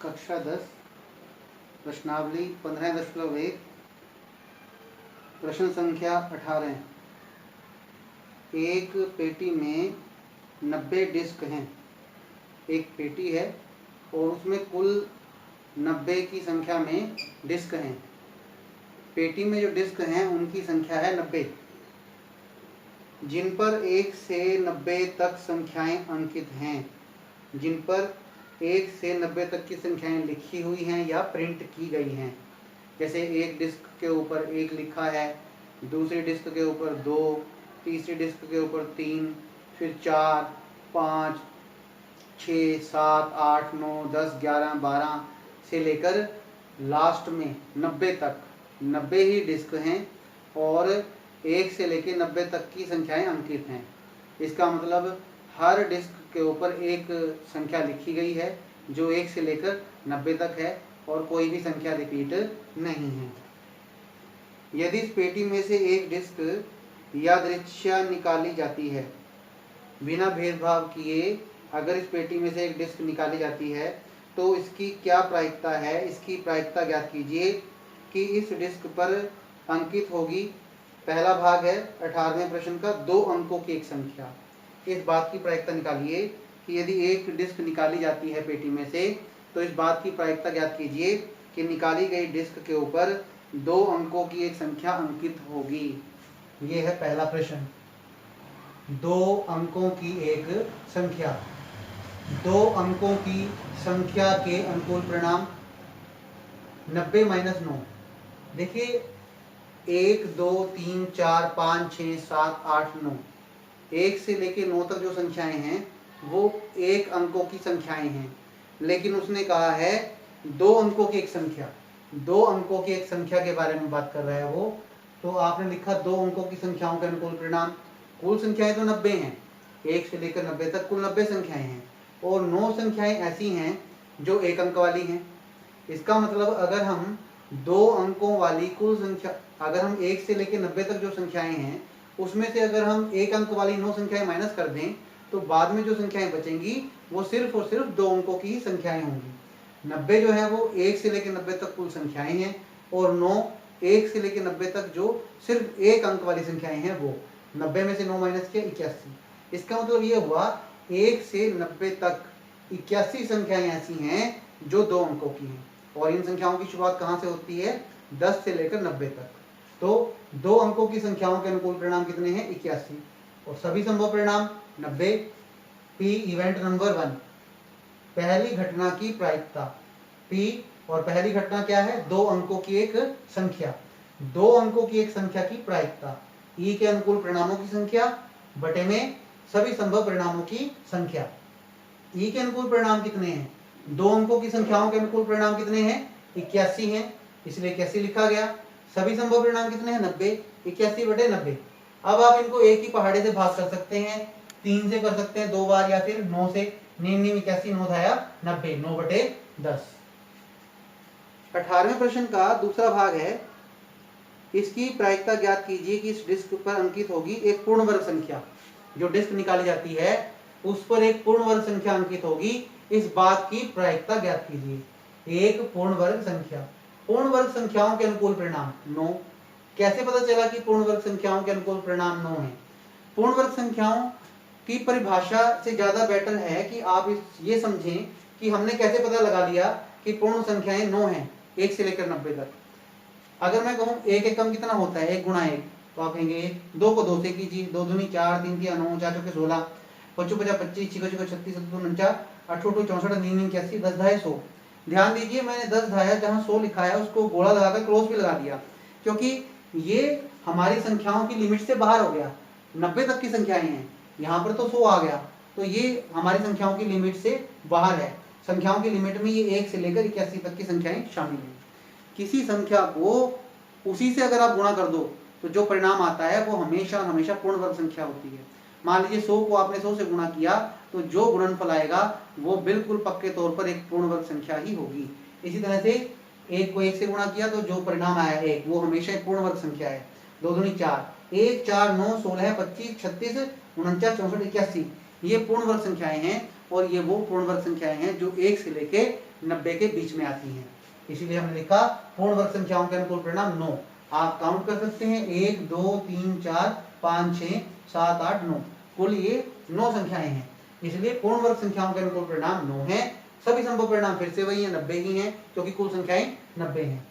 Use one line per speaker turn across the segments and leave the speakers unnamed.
कक्षा 10 प्रश्नावली 15.1 प्रश्न संख्या 18। एक पेटी में 90 डिस्क हैं। एक पेटी है और उसमें कुल 90 की संख्या में डिस्क हैं। पेटी में जो डिस्क हैं उनकी संख्या है 90, जिन पर 1 से 90 तक संख्याएं अंकित हैं। जिन पर 1 से 90 तक की संख्याएं लिखी हुई हैं या प्रिंट की गई हैं। जैसे एक डिस्क के ऊपर 1 लिखा है, दूसरी डिस्क के ऊपर 2, तीसरी डिस्क के ऊपर 3, फिर 4, 5, 6, 7, 8, 9, 10, 11, 12 से लेकर लास्ट में 90 तक 90 ही डिस्क हैं और 1 से लेकर 90 तक की संख्याएं अंकित हैं। इसका मतलब हर डिस्क के ऊपर एक संख्या लिखी गई है जो 1 से लेकर 90 तक है और कोई भी संख्या रिपीट नहीं है। यदि इस पेटी में से एक डिस्क यादृच्छिक निकाली जाती है, बिना भेदभाव किए अगर इस पेटी में से एक डिस्क निकाली जाती है तो इसकी क्या प्रायिकता है, इसकी प्रायिकता ज्ञात कीजिए कि इस डिस्क पर अंकित होगी। पहला भाग है 18वें प्रश्न का, 2 अंकों की एक संख्या। इस बात की प्रायिकता निकालिए कि यदि एक डिस्क निकाली जाती है पेटी में से तो इस बात की प्रायिकता ज्ञात कीजिए कि निकाली गई डिस्क के ऊपर 2 अंकों की एक संख्या अंकित होगी। ये है पहला प्रश्न। 2 अंकों की एक संख्या। 2 अंकों की संख्या के अनुकूल परिणाम 90 - 9। देखिए 1, 2, 3, 4, 5, 6, 7, 8, 9, 1 से लेकर 9 तक जो संख्याएं हैं वो 1 अंकों की संख्याएं हैं, लेकिन उसने कहा है 2 अंकों की एक संख्या। 2 अंकों की एक संख्या के बारे में बात कर रहा है वो। तो आपने लिखा 2 अंकों की संख्याओं के अनुकूल परिणाम। कुल संख्याएं तो 90 हैं, 1 से लेकर 90 तक कुल 90 संख्याएं हैं और 9 संख्याएं ऐसी हैं जो 1 अंक वाली हैं। इसका मतलब अगर हम 2 अंकों वाली कुल संख्या, अगर हम 1 से लेकर 90 तक जो संख्याएं हैं उसमें से अगर हम 1 अंक वाली 9 संख्याएं माइनस कर दें तो बाद में जो संख्याएं बचेंगी वो सिर्फ और सिर्फ 2 अंकों की ही संख्याएं होंगी। 90 जो है वो 1 से लेकर 90 तक कुल संख्याएं हैं और 9 1 से लेकर 90 तक जो सिर्फ 1 अंक वाली संख्याएं हैं वो। 90 में से 9 माइनस किया 81। इसका मतलब ये हुआ 1 से 90 तक 81 संख्याएं ऐसी हैं जो 2 अंकों की हैं। और इन संख्याओं की शुरुआत कहाँ से होती है? 10 से लेकर 90 तक। तो 2 अंकों की संख्याओं के अनुकूल परिणाम कितने हैं? 81। और सभी संभव परिणाम 90। पी इवेंट नंबर 1, पहली घटना की प्रायिकता। पी और पहली घटना क्या है? 2 अंकों की एक संख्या। 2 अंकों की एक संख्या की प्रायिकता। ई के अनुकूल परिणामों की संख्या बटे में सभी संभव परिणामों की संख्या। ई के अनुकूल परिणाम कितने हैं? 2 अंकों की संख्याओं के अनुकूल परिणाम कितने हैं? 81 हैं, इसलिए 81 लिखा गया। सभी संभव परिणाम कितने हैं? 90। 81 बटे 90। अब आप इनको एक ही पहाड़े से भाग कर सकते हैं, 3 से कर सकते हैं 2 बार, या फिर 9 से। 9 × 81 9 धाया 90, 9 बटे 10। 18वें प्रश्न का दूसरा भाग है, इसकी प्रायिकता ज्ञात कीजिए कि इस डिस्क पर अंकित होगी एक पूर्ण वर्ग संख्या। जो डिस्क निकाली जाती है उस पर एक पूर्ण वर्ग संख्या अंकित होगी, इस बात की प्रायिकता ज्ञात कीजिए। एक पूर्ण वर्ग संख्या। पूर्ण वर्ग संख्याओं के अनुकूल परिणाम 9। कैसे पता चला कि पूर्ण वर्ग संख्याओं के अनुकूल परिणाम 9 है? पूर्ण वर्ग संख्याओं की परिभाषा से ज्यादा बेटर है कि आप ये समझें कि हमने कैसे पता लगा लिया कि पूर्ण संख्याएं 9 हैं 1 से लेकर 90 तक। अगर मैं कहूँ 1 एकम कितना होता है? 1 × 1, तो आप कहेंगे 2 को 2 से कीजिए, 2 दूनी 4, 3 × 9, 4 × 16, 5 × 25, 6 × 36, 7 × 49, 8 × 64, 9 × 81, 10 धाये 100। ध्यान दीजिए मैंने 10 धाया जहाँ 100 लिखा है उसको गोला लगाकर क्रॉस भी लगा दिया, क्योंकि ये हमारी संख्याओं की लिमिट से बाहर हो गया। 90 तक की संख्याएं हैं, यहाँ पर तो 100 आ गया, तो ये हमारी संख्याओं की लिमिट से बाहर है। संख्याओं की लिमिट में ये 1 से लेकर 81 तक की संख्याएं शामिल हैं। किसी संख्या को उसी से अगर आप गुणा कर दो तो जो परिणाम आता है वो हमेशा हमेशा पूर्ण वर्ग संख्या होती है। मान लीजिए 100 को आपने 100 से गुणा किया तो जो गुणनफल आएगा वो बिल्कुल पक्के तौर पर एक पूर्ण वर्ग संख्या ही होगी। इसी तरह से 1 को 1 से गुणा किया तो जो परिणाम आया 1, वो हमेशा एक पूर्ण वर्ग संख्या है। 2 दूनी 4, 1, 4, 9, 16, 25, 36, 49, 64, 81, ये पूर्ण वर्ग संख्याएं हैं और ये वो पूर्ण वर्ग संख्याएं हैं जो 1 से लेके 90 के बीच में आती हैं। इसीलिए हमने लिखा पूर्ण वर्ग संख्याओं के अनुकूल परिणाम 9। आप काउंट कर सकते हैं 1 2 3 4 5 6 7 8 9, कुल ये 9 संख्याएं हैं। इसलिए पूर्ण वर्ग संख्याओं के अनुकूल परिणाम 9 है। सभी संभव परिणाम फिर से वही है, 90 ही हैं, क्योंकि कुल संख्याएं 90 हैं।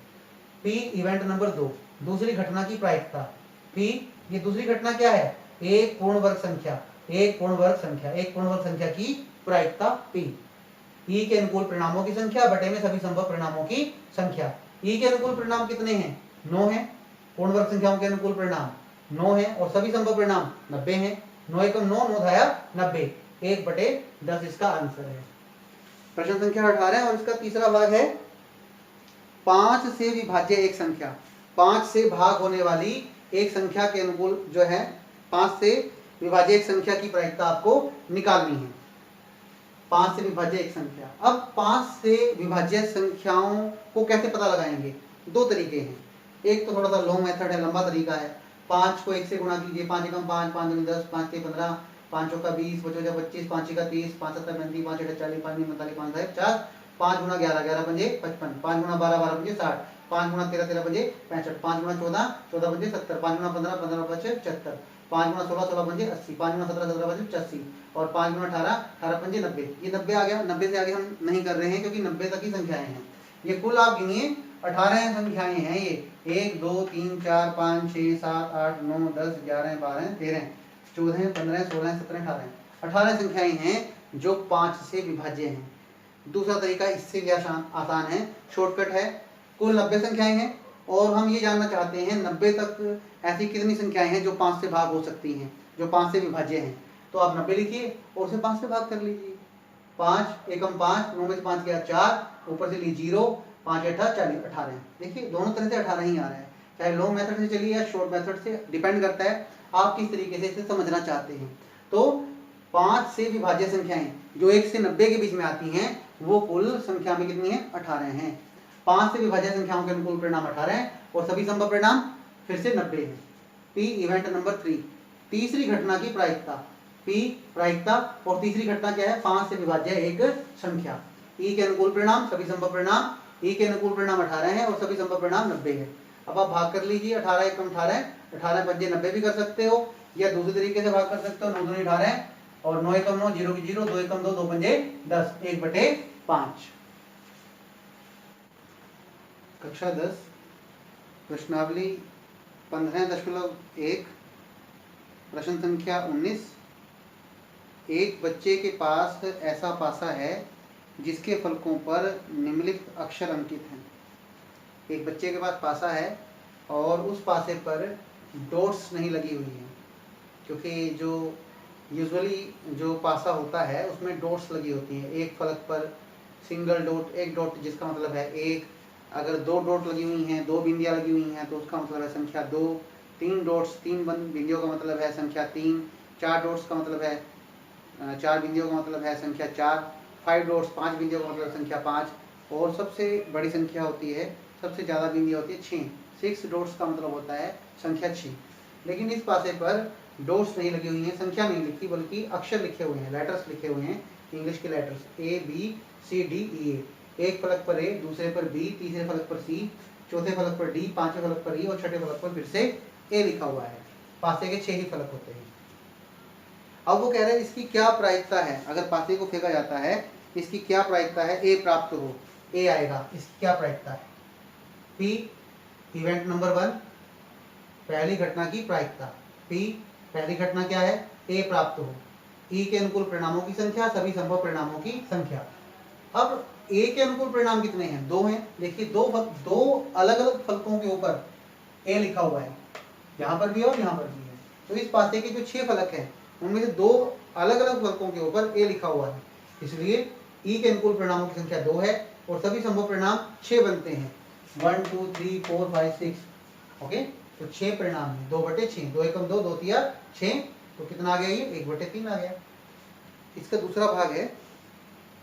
पी इवेंट नंबर 2, दूसरी घटना की प्रायिकता। पी ये दूसरी घटना क्या है? एक पूर्ण वर्ग संख्या, एक पूर्ण वर्ग संख्या, एक पूर्ण वर्ग संख्या की प्रायिकता पी। ई के अनुकूल परिणामों की संख्या बटे में सभी संभव परिणामों की संख्या। ई के अनुकूल परिणाम कितने हैं? 9 है। पूर्ण वर्ग संख्याओं के अनुकूल परिणाम 9 है और सभी संभव परिणाम 90 हैं। 9 एकम 9, 9 धाया 90, 1/10 इसका आंसर है। प्रश्न संख्या 18 और इसका तीसरा भाग है 5 से विभाज्य एक संख्या। 5 से भाग होने वाली एक संख्या के अनुकूल जो है 5 से विभाज्य एक संख्या की प्रायिकता आपको निकालनी है। 5 से विभाज्य एक संख्या। अब 5 से विभाज्य संख्याओं को कैसे पता लगाएंगे? दो तरीके हैं। एक तो थोड़ा सा लॉन्ग मेथड है, लंबा तरीका है। 5 को 1 से गुणा कीजिए, 5 एकम 5, 5 दूनी 10, 5 3 15, 5 चौका 20, 5 चौका 25, 5 छक्का 30, 5 सत्तर 35, 5 अठा 40, 5 49 45, 5 50, 5 गुणा 11, 11 पंजे 55, 5 गुणा 12, 12 पंजे 60, 5 गुणा 13, 13 पंजे 65, 5 गुणा 14, 14 पंजे 70, 5 गुणा 15, 15 पंजे 75, 5 गुणा 16, 16 पंजे 80, 5 गुणा 17, 17 पंजे 85 और 5 गुणा 18, 18 पंजे 90। ये 90 आ गया। 90 से आगे हम नहीं कर रहे हैं क्योंकि 90 तक की संख्याएं हैं। ये कुल आप गिनिए 18 संख्याएं हैं। ये 1 2 3 4 5 6 7 8 9 10 11 12 13 14 15 16 17 18 18 संख्याएं हैं जो 5 से विभाज्य हैं। दूसरा तरीका इससे भी आसान है, शॉर्टकट है। कुल 90 संख्याएं हैं और हम ये जानना चाहते हैं 90 तक ऐसी कितनी संख्याएं हैं जो 5 से भाग हो सकती हैं, जो 5 से विभाज्य हैं। तो आप 90 लिखिए और उसे 5 से भाग कर लीजिए। 5 एकम 5, 9 में से 5 गया 4, ऊपर से ली 0, 5 8 40 18। देखिए दोनों तरह से 18 ही आ रहा है, चाहे लॉन्ग मेथड से चलिए या शॉर्ट मेथड से, डिपेंड करता है आप किस तरीके से इसे समझना चाहते हैं। तो 5 से विभाज्य संख्याएं जो 1 से 90 के बीच में आती हैं वो कुल संख्या में कितनी है? 18 हैं। 5 से विभाज्य संख्याओं के अनुकूल परिणाम 18 हैं और सभी संभव परिणाम फिर से 90 हैं। पी इवेंट नंबर 3, तीसरी घटना की प्रायिकता। पी प्रायिकता और तीसरी घटना क्या है? 5 से विभाज्य एक संख्या। ई के अनुकूल परिणाम सभी संभव परिणाम, ई के अनुकूल परिणाम 18 है और सभी संभव परिणाम 90 है। अब आप भाग कर लीजिए। 18 एकम 18, 18 पंजे 90 भी कर सकते हो या दूसरे तरीके से भाग कर सकते हो। 9 दूनी 18 और 9 एकम 9, 0 की 0, 2 एकम 2, 2 पंजे 10, 1/5। कक्षा 10 प्रश्नावली 15.1 प्रश्न संख्या 19। एक बच्चे के पास ऐसा पासा है जिसके फलकों पर निम्नलिखित अक्षर अंकित हैं। एक बच्चे के पास पासा है और उस पासे पर डॉट्स नहीं लगी हुई हैं, क्योंकि जो यूजुअली जो पासा होता है उसमें डॉट्स लगी होती हैं। एक फलक पर सिंगल डॉट, एक डॉट जिसका मतलब है एक। अगर 2 डॉट लगी हुई हैं, 2 बिंदियां लगी हुई हैं तो उसका मतलब है संख्या 2। 3 डॉट्स, 3 बिंदियों का मतलब है संख्या 3। 4 डॉट्स का मतलब है 4 बिंदियों का मतलब है संख्या 4। 5 डॉट्स, 5 बिंदियों का मतलब संख्या 5। और सबसे बड़ी संख्या होती है, सबसे ज़्यादा बिंदियां होती है 6। 6 डॉट्स का मतलब होता है संख्या 6। लेकिन इस पासे पर डॉट्स नहीं लगी हुई हैं, संख्या नहीं लिखी बल्कि अक्षर लिखे हुए हैं, लेटर्स लिखे हुए हैं, इंग्लिश के लेटर्स ABCDE। एक फलक पर ए, दूसरे पर बी, तीसरे फलक पर सी, चौथे फलक पर डी, पांचवें फलक पर ई और छठे फलक पर फिर से ए लिखा हुआ है। पासे के 6 ही फलक होते हैं। अब वो कह रहे हैं इसकी क्या प्रायिकता है? अगर पासे को फेंका जाता है इसकी क्या प्रायिकता है? ए प्राप्त हो, ए आएगा। इसकी क्या प्रायिकता है? पी इवेंट नंबर 1, पहली घटना की प्रायिकता। पी पहली घटना क्या है? ए प्राप्त हो। ई के अनुकूल परिणामों की संख्या, सभी संभव परिणामों की संख्या। अब ए के अनुकूल परिणाम कितने हैं? 2 हैं। देखिए दो अलग अलग फलकों के ऊपर ए लिखा हुआ है, यहाँ पर भी और यहाँ पर भी है। तो इस पासे के जो 6 फलक हैं उनमें से 2 अलग अलग फलकों के ऊपर ए लिखा हुआ है, इसलिए ई के अनुकूल परिणामों की संख्या 2 है और सभी संभव परिणाम 6 बनते हैं। 1 2 3 4 5 6। ओके, तो 6 परिणाम है। 2/6, 2 एकम 2, 2 तिया 6, तो कितना आ गया? ये 1/3 आ गया। इसका दूसरा भाग है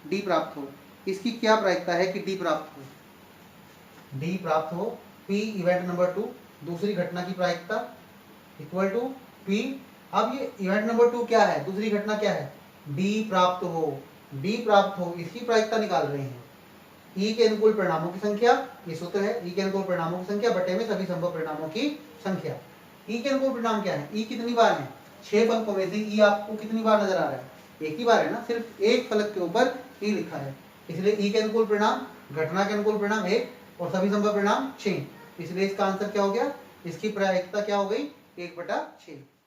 डी प्राप्त हो। इसकी क्या प्रायिकता है कि डी प्राप्त हो? डी प्राप्त हो। पी इवेंट नंबर 2, दूसरी घटना की प्रायिकता इक्वल टू पी। अब ये इवेंट नंबर 2 क्या है? दूसरी घटना क्या है? डी प्राप्त हो। बी प्राप्त हो, इसकी प्रायिकता निकाल रहे हैं। ई के अनुकूल परिणामों की संख्या, ये सूत्र है, ई के अनुकूल परिणामों की संख्या बटे में सभी संभव परिणामों की संख्या। ई के अनुकूल परिणाम क्या है, ई कितनी बार है, 6 फलकों में से ई आपको कितनी बार नजर आ रहा है, एक ही बार है ना, सिर्फ एक फलक के ऊपर ई लिखा है, इसलिए ई के अनुकूल परिणाम, घटना के अनुकूल परिणाम 1 और सभी संभव परिणाम 6, इसलिए इसका आंसर क्या हो गया, इसकी प्रायिकता क्या हो गई 1/6।